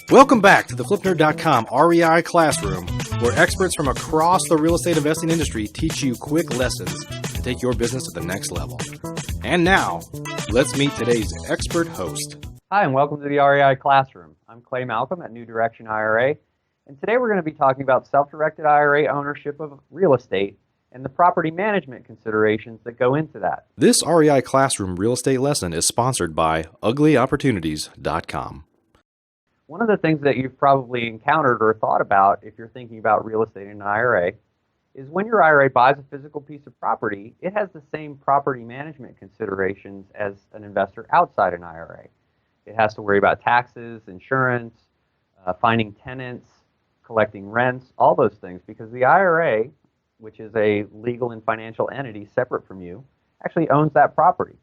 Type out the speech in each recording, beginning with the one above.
Welcome back to the FlipNerd.com REI Classroom, where experts from across the real estate investing industry teach you quick lessons to take your business to the next level. And now, let's meet today's expert host. Hi, and welcome to the REI Classroom. I'm Clay Malcolm at New Direction IRA, and today we're going to be talking about self-directed IRA ownership of real estate and the property management considerations that go into that. This REI Classroom real estate lesson is sponsored by UglyOpportunities.com. One of the things that you've probably encountered or thought about if you're thinking about real estate in an IRA is when your IRA buys a physical piece of property, it has the same property management considerations as an investor outside an IRA. It has to worry about taxes, insurance, finding tenants, collecting rents, all those things, because the IRA, which is a legal and financial entity separate from you, actually owns that property.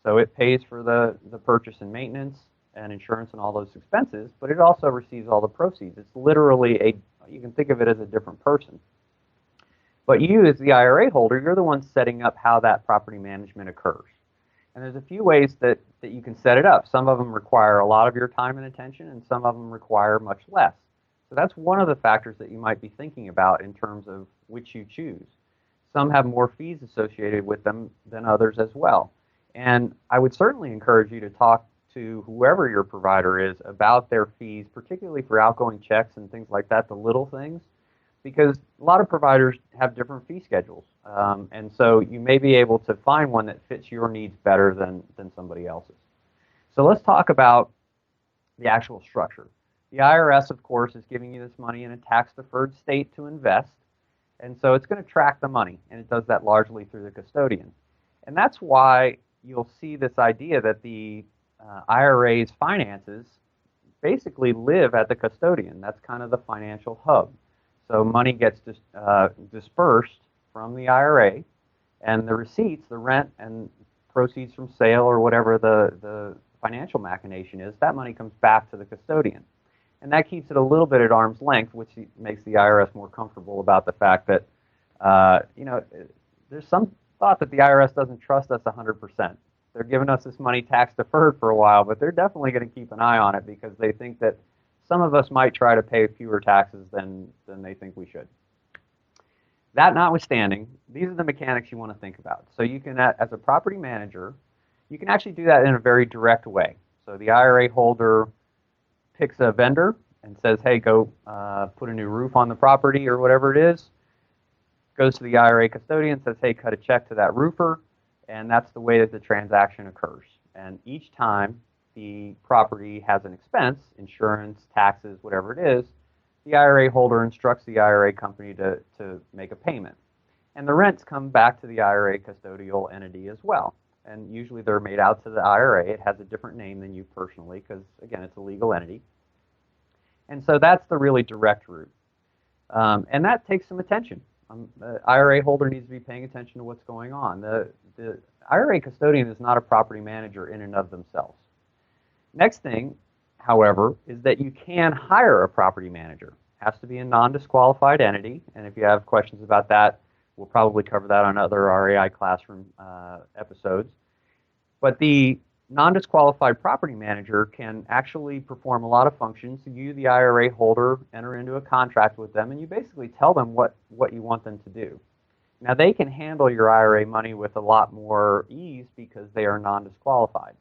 So it pays for the purchase and maintenance and insurance and all those expenses, but it also receives all the proceeds. It's literally you can think of it as a different person. But you, as the IRA holder, you're the one setting up how that property management occurs. And there's a few ways that you can set it up. Some of them require a lot of your time and attention, and some of them require much less. So that's one of the factors that you might be thinking about in terms of which you choose. Some have more fees associated with them than others as well. And I would certainly encourage you to talk to whoever your provider is about their fees, particularly for outgoing checks and things like that, the little things, because a lot of providers have different fee schedules. And so you may be able to find one that fits your needs better than somebody else's. So let's talk about the actual structure. The IRS, of course, is giving you this money in a tax-deferred state to invest, and so it's going to track the money, and it does that largely through the custodian. And that's why you'll see this idea that the IRA's finances basically live at the custodian. That's kind of the financial hub. So money gets dispersed from the IRA, and the receipts, the rent and proceeds from sale or whatever the financial machination is, that money comes back to the custodian. And that keeps it a little bit at arm's length, which makes the IRS more comfortable about the fact that, there's some thought that the IRS doesn't trust us 100%. They're giving us this money tax deferred for a while, but they're definitely going to keep an eye on it because they think that some of us might try to pay fewer taxes than they think we should. That notwithstanding, these are the mechanics you want to think about. So you can, as a property manager, you can actually do that in a very direct way. So the IRA holder picks a vendor and says, hey, go put a new roof on the property or whatever it is, goes to the IRA custodian, says, hey, cut a check to that roofer, and that's the way that the transaction occurs. And each time the property has an expense, insurance, taxes, whatever it is, the IRA holder instructs the IRA company to make a payment. And the rents come back to the IRA custodial entity as well. And usually they're made out to the IRA. It has a different name than you personally because, again, it's a legal entity. And so that's the really direct route. And that takes some attention. The IRA holder needs to be paying attention to what's going on. The IRA custodian is not a property manager in and of themselves. Next thing, however, is that you can hire a property manager. It has to be a non-disqualified entity, and if you have questions about that, we'll probably cover that on other REI Classroom episodes. But the non-disqualified property manager can actually perform a lot of functions. You, the IRA holder, enter into a contract with them, and you basically tell them what you want them to do. Now, they can handle your IRA money with a lot more ease because they are non-disqualified.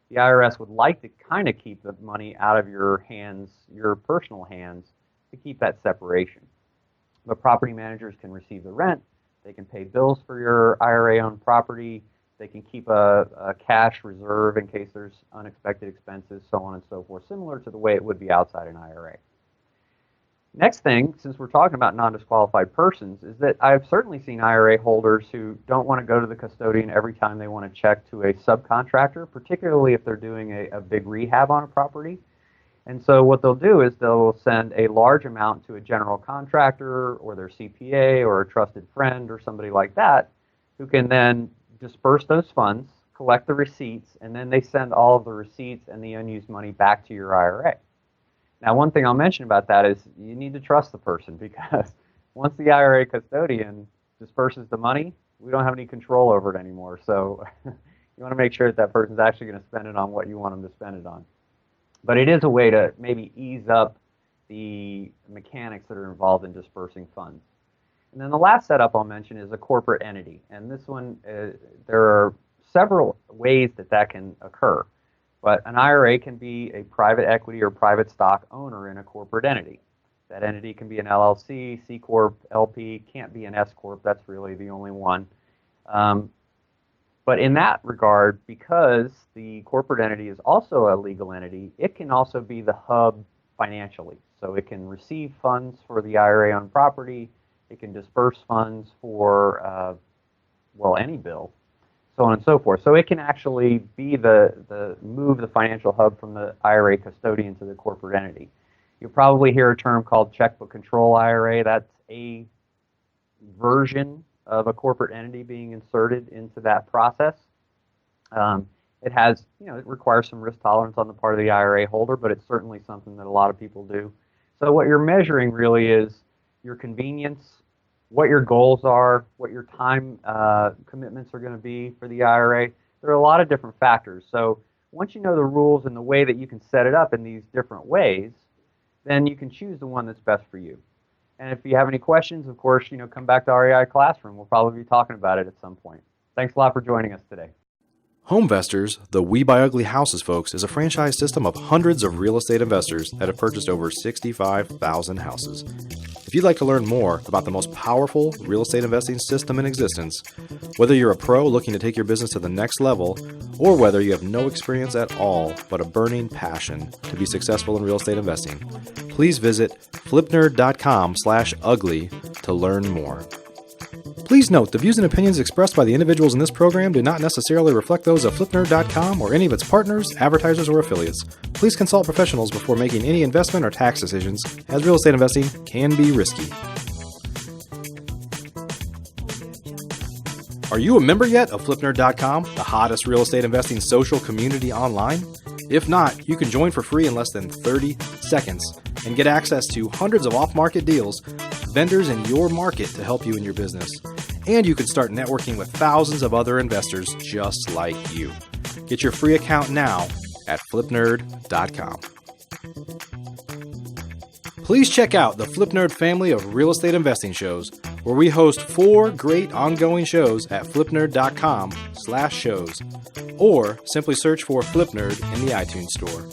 The IRS would like to kind of keep the money out of your hands, your personal hands, to keep that separation. But property managers can receive the rent, they can pay bills for your IRA-owned property, they can keep a cash reserve in case there's unexpected expenses, so on and so forth, similar to the way it would be outside an IRA. Next thing, since we're talking about non-disqualified persons, is that I've certainly seen IRA holders who don't want to go to the custodian every time they want to check to a subcontractor, particularly if they're doing a big rehab on a property. And so what they'll do is they'll send a large amount to a general contractor or their CPA or a trusted friend or somebody like that who can then disperse those funds, collect the receipts, and then they send all of the receipts and the unused money back to your IRA. Now, one thing I'll mention about that is you need to trust the person because once the IRA custodian disperses the money, we don't have any control over it anymore. So You want to make sure that that person's actually going to spend it on what you want them to spend it on. But it is a way to maybe ease up the mechanics that are involved in dispersing funds. And then the last setup I'll mention is a corporate entity. And this one, there are several ways that that can occur. But an IRA can be a private equity or private stock owner in a corporate entity. That entity can be an LLC, C Corp, LP, can't be an S Corp. That's really the only one. But in that regard, because the corporate entity is also a legal entity, it can also be the hub financially. So it can receive funds for the IRA on property. It can disperse funds for, well, any bill, so on and so forth. So it can actually be move the financial hub from the IRA custodian to the corporate entity. You'll probably hear a term called checkbook control IRA. That's a version of a corporate entity being inserted into that process. It has, it requires some risk tolerance on the part of the IRA holder, but it's certainly something that a lot of people do. So what you're measuring really is your convenience, what your goals are, what your time commitments are going to be for the IRA. There are a lot of different factors. So once you know the rules and the way that you can set it up in these different ways, then you can choose the one that's best for you. And if you have any questions, of course, come back to REI Classroom. We'll probably be talking about it at some point. Thanks a lot for joining us today. HomeVestors, the We Buy Ugly Houses folks, is a franchise system of hundreds of real estate investors that have purchased over 65,000 houses. If you'd like to learn more about the most powerful real estate investing system in existence, whether you're a pro looking to take your business to the next level, or whether you have no experience at all but a burning passion to be successful in real estate investing, please visit flipnerd.com/ugly to learn more. Please note, the views and opinions expressed by the individuals in this program do not necessarily reflect those of flipnerd.com or any of its partners, advertisers, or affiliates. Please consult professionals before making any investment or tax decisions, as real estate investing can be risky. Are you a member yet of flipnerd.com, the hottest real estate investing social community online? If not, you can join for free in less than 30 seconds and get access to hundreds of off-market deals, vendors in your market to help you in your business. And you can start networking with thousands of other investors just like you. Get your free account now at flipnerd.com. Please check out the FlipNerd family of real estate investing shows, where we host 4 great ongoing shows at flipnerd.com/shows, or simply search for FlipNerd in the iTunes Store.